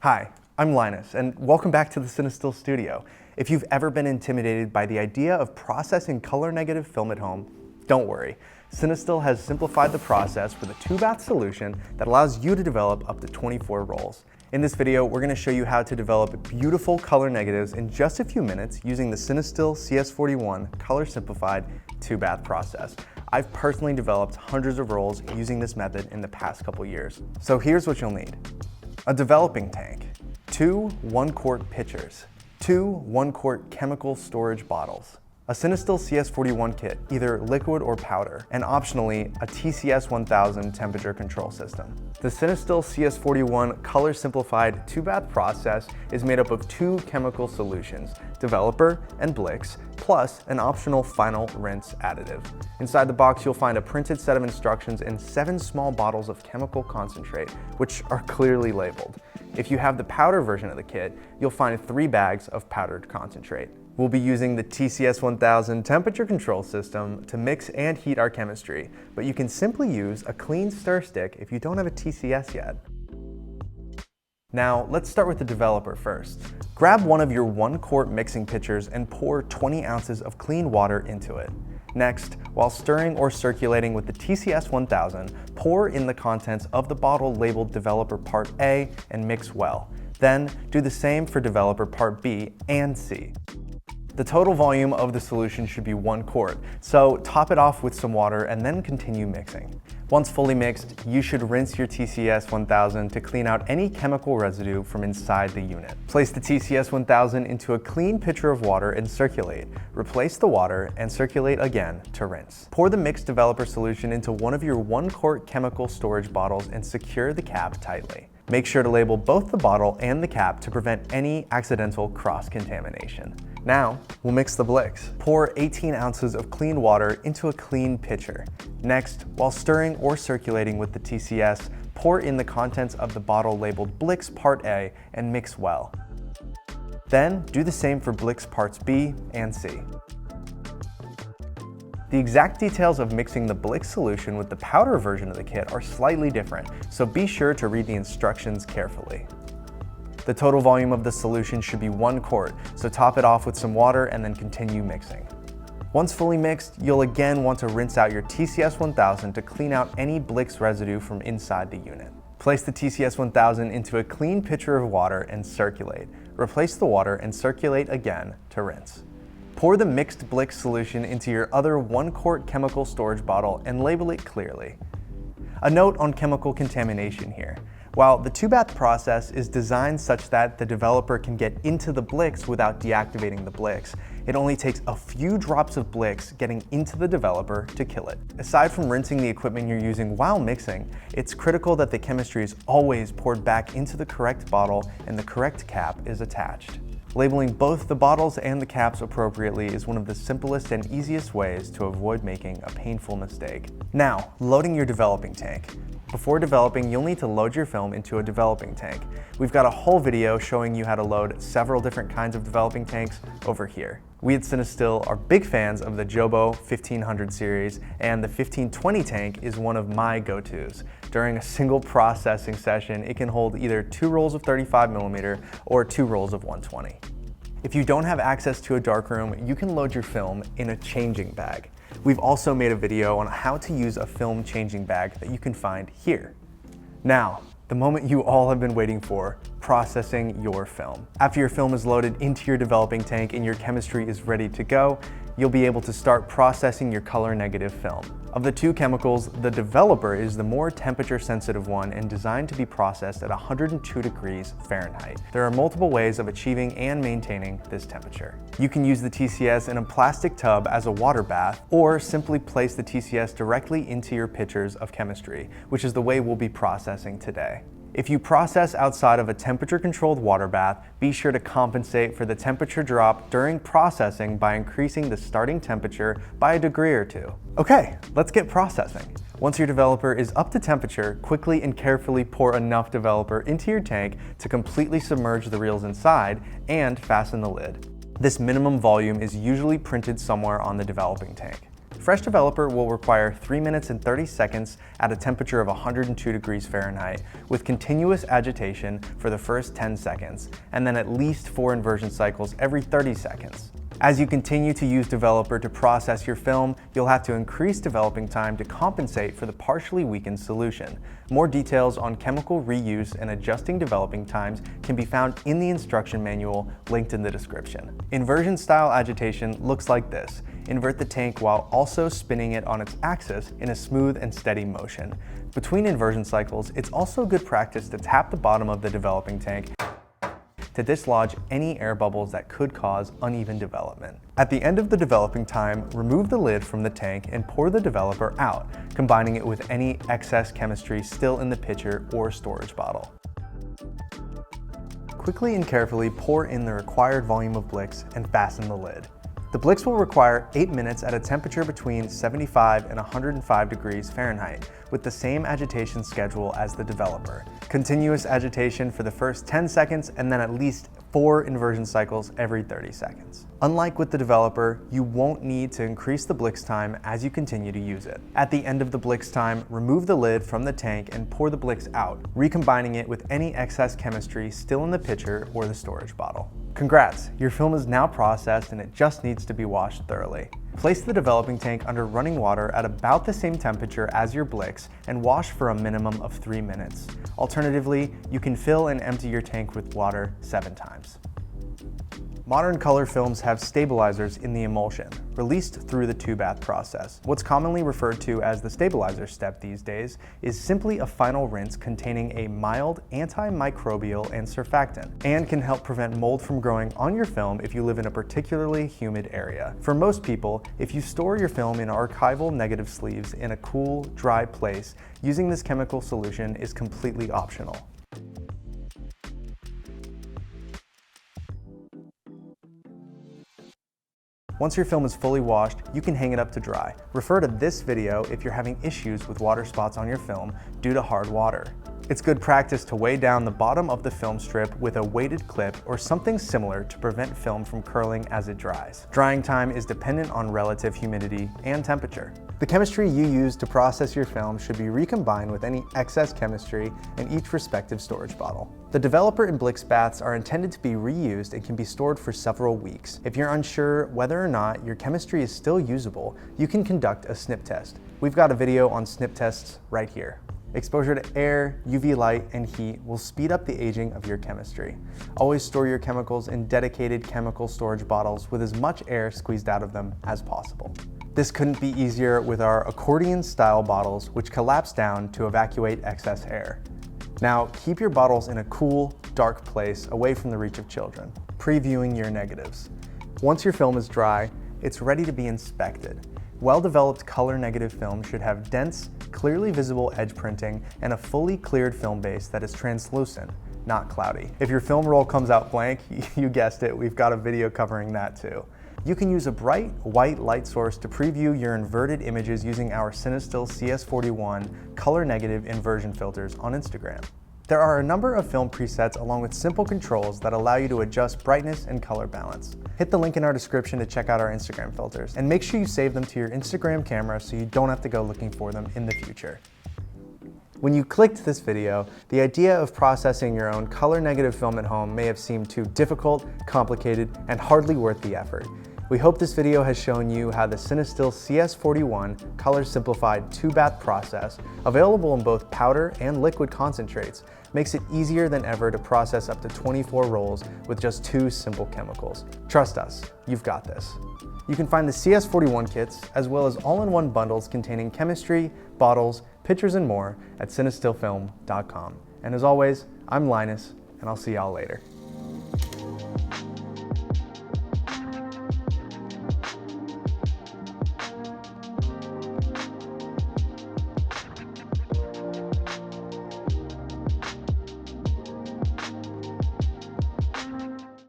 Hi, I'm Linus, and welcome back to the CineStill Studio. If you've ever been intimidated by the idea of processing color negative film at home, don't worry. CineStill has simplified the process with a 2-bath solution that allows you to develop up to 24 rolls. In this video, we're going to show you how to develop beautiful color negatives in just a few minutes using the CineStill Cs41 Color Simplified 2-bath process. I've personally developed hundreds of rolls using this method in the past couple years. So here's what you'll need. A developing tank, 2 1-quart pitchers, 2 1-quart chemical storage bottles, a CineStill CS41 kit, either liquid or powder, and optionally a TCS1000 temperature control system. The CineStill CS41 Color Simplified 2-bath process is made up of 2 chemical solutions, developer and Blix, plus an optional final rinse additive. Inside the box, you'll find a printed set of instructions and 7 small bottles of chemical concentrate, which are clearly labeled. If you have the powder version of the kit, you'll find 3 bags of powdered concentrate. We'll be using the TCS1000 temperature control system to mix and heat our chemistry, but you can simply use a clean stir stick if you don't have a TCS yet. Now, let's start with the developer first. Grab one of your 1-quart mixing pitchers and pour 20 ounces of clean water into it. Next, while stirring or circulating with the TCS1000, pour in the contents of the bottle labeled Developer Part A and mix well. Then, do the same for Developer Part B and C. The total volume of the solution should be 1 quart, so top it off with some water and then continue mixing. Once fully mixed, you should rinse your TCS1000 to clean out any chemical residue from inside the unit. Place the TCS1000 into a clean pitcher of water and circulate. Replace the water and circulate again to rinse. Pour the mixed developer solution into one of your 1-quart chemical storage bottles and secure the cap tightly. Make sure to label both the bottle and the cap to prevent any accidental cross-contamination. Now, we'll mix the Blix. Pour 18 ounces of clean water into a clean pitcher. Next, while stirring or circulating with the TCS, pour in the contents of the bottle labeled Blix Part A and mix well. Then, do the same for Blix Parts B and C. The exact details of mixing the Blix solution with the powder version of the kit are slightly different, so be sure to read the instructions carefully. The total volume of the solution should be 1 quart, so top it off with some water and then continue mixing. Once fully mixed, you'll again want to rinse out your TCS1000 to clean out any Blix residue from inside the unit. Place the TCS1000 into a clean pitcher of water and circulate. Replace the water and circulate again to rinse. Pour the mixed Blix solution into your other 1-quart chemical storage bottle and label it clearly. A note on chemical contamination here. While the 2-bath process is designed such that the developer can get into the Blix without deactivating the Blix, it only takes a few drops of Blix getting into the developer to kill it. Aside from rinsing the equipment you're using while mixing, it's critical that the chemistry is always poured back into the correct bottle and the correct cap is attached. Labeling both the bottles and the caps appropriately is one of the simplest and easiest ways to avoid making a painful mistake. Now, loading your developing tank. Before developing, you'll need to load your film into a developing tank. We've got a whole video showing you how to load several different kinds of developing tanks over here. We at CineStill are big fans of the Jobo 1500 series, and the 1520 tank is one of my go-tos. During a single processing session, it can hold either 2 rolls of 35mm or 2 rolls of 120. If you don't have access to a darkroom, you can load your film in a changing bag. We've also made a video on how to use a film changing bag that you can find here. Now, the moment you all have been waiting for, processing your film. After your film is loaded into your developing tank and your chemistry is ready to go, you'll be able to start processing your color negative film. Of the 2 chemicals, the developer is the more temperature sensitive one and designed to be processed at 102 degrees Fahrenheit. There are multiple ways of achieving and maintaining this temperature. You can use the TCS in a plastic tub as a water bath, or simply place the TCS directly into your pitchers of chemistry, which is the way we'll be processing today. If you process outside of a temperature-controlled water bath, be sure to compensate for the temperature drop during processing by increasing the starting temperature by a degree or 2. Okay, let's get processing. Once your developer is up to temperature, quickly and carefully pour enough developer into your tank to completely submerge the reels inside and fasten the lid. This minimum volume is usually printed somewhere on the developing tank. Fresh developer will require 3 minutes and 30 seconds at a temperature of 102 degrees Fahrenheit with continuous agitation for the first 10 seconds, and then at least 4 inversion cycles every 30 seconds. As you continue to use developer to process your film, you'll have to increase developing time to compensate for the partially weakened solution. More details on chemical reuse and adjusting developing times can be found in the instruction manual linked in the description. Inversion style agitation looks like this. Invert the tank while also spinning it on its axis in a smooth and steady motion. Between inversion cycles, it's also good practice to tap the bottom of the developing tank to dislodge any air bubbles that could cause uneven development. At the end of the developing time, remove the lid from the tank and pour the developer out, combining it with any excess chemistry still in the pitcher or storage bottle. Quickly and carefully pour in the required volume of Blix and fasten the lid. The Blix will require 8 minutes at a temperature between 75 and 105 degrees Fahrenheit, with the same agitation schedule as the developer. Continuous agitation for the first 10 seconds and then at least 4 inversion cycles every 30 seconds. Unlike with the developer, you won't need to increase the Blix time as you continue to use it. At the end of the Blix time, remove the lid from the tank and pour the Blix out, recombining it with any excess chemistry still in the pitcher or the storage bottle. Congrats, your film is now processed and it just needs to be washed thoroughly. Place the developing tank under running water at about the same temperature as your Blix and wash for a minimum of 3 minutes. Alternatively, you can fill and empty your tank with water 7 times. Modern color films have stabilizers in the emulsion, released through the 2-bath process. What's commonly referred to as the stabilizer step these days is simply a final rinse containing a mild antimicrobial and surfactant, and can help prevent mold from growing on your film if you live in a particularly humid area. For most people, if you store your film in archival negative sleeves in a cool, dry place, using this chemical solution is completely optional. Once your film is fully washed, you can hang it up to dry. Refer to this video if you're having issues with water spots on your film due to hard water. It's good practice to weigh down the bottom of the film strip with a weighted clip or something similar to prevent film from curling as it dries. Drying time is dependent on relative humidity and temperature. The chemistry you use to process your film should be recombined with any excess chemistry in each respective storage bottle. The developer and Blix baths are intended to be reused and can be stored for several weeks. If you're unsure whether or not your chemistry is still usable, you can conduct a snip test. We've got a video on snip tests right here. Exposure to air, UV light, and heat will speed up the aging of your chemistry. Always store your chemicals in dedicated chemical storage bottles with as much air squeezed out of them as possible. This couldn't be easier with our accordion-style bottles, which collapse down to evacuate excess air. Now, keep your bottles in a cool, dark place away from the reach of children. Previewing your negatives. Once your film is dry, it's ready to be inspected. Well-developed color negative film should have dense, clearly visible edge printing and a fully cleared film base that is translucent, not cloudy. If your film roll comes out blank, you guessed it, we've got a video covering that too. You can use a bright white light source to preview your inverted images using our CineStill Cs41 Color Negative Inversion filters on Instagram. There are a number of film presets along with simple controls that allow you to adjust brightness and color balance. Hit the link in our description to check out our Instagram filters, and make sure you save them to your Instagram camera so you don't have to go looking for them in the future. When you clicked this video, the idea of processing your own color negative film at home may have seemed too difficult, complicated, and hardly worth the effort. We hope this video has shown you how the CineStill Cs41 Color Simplified 2-bath process, available in both powder and liquid concentrates, makes it easier than ever to process up to 24 rolls with just 2 simple chemicals. Trust us, you've got this. You can find the Cs41 kits, as well as all-in-one bundles containing chemistry, bottles, pictures, and more at cinestillfilm.com. And as always, I'm Linus, and I'll see y'all later.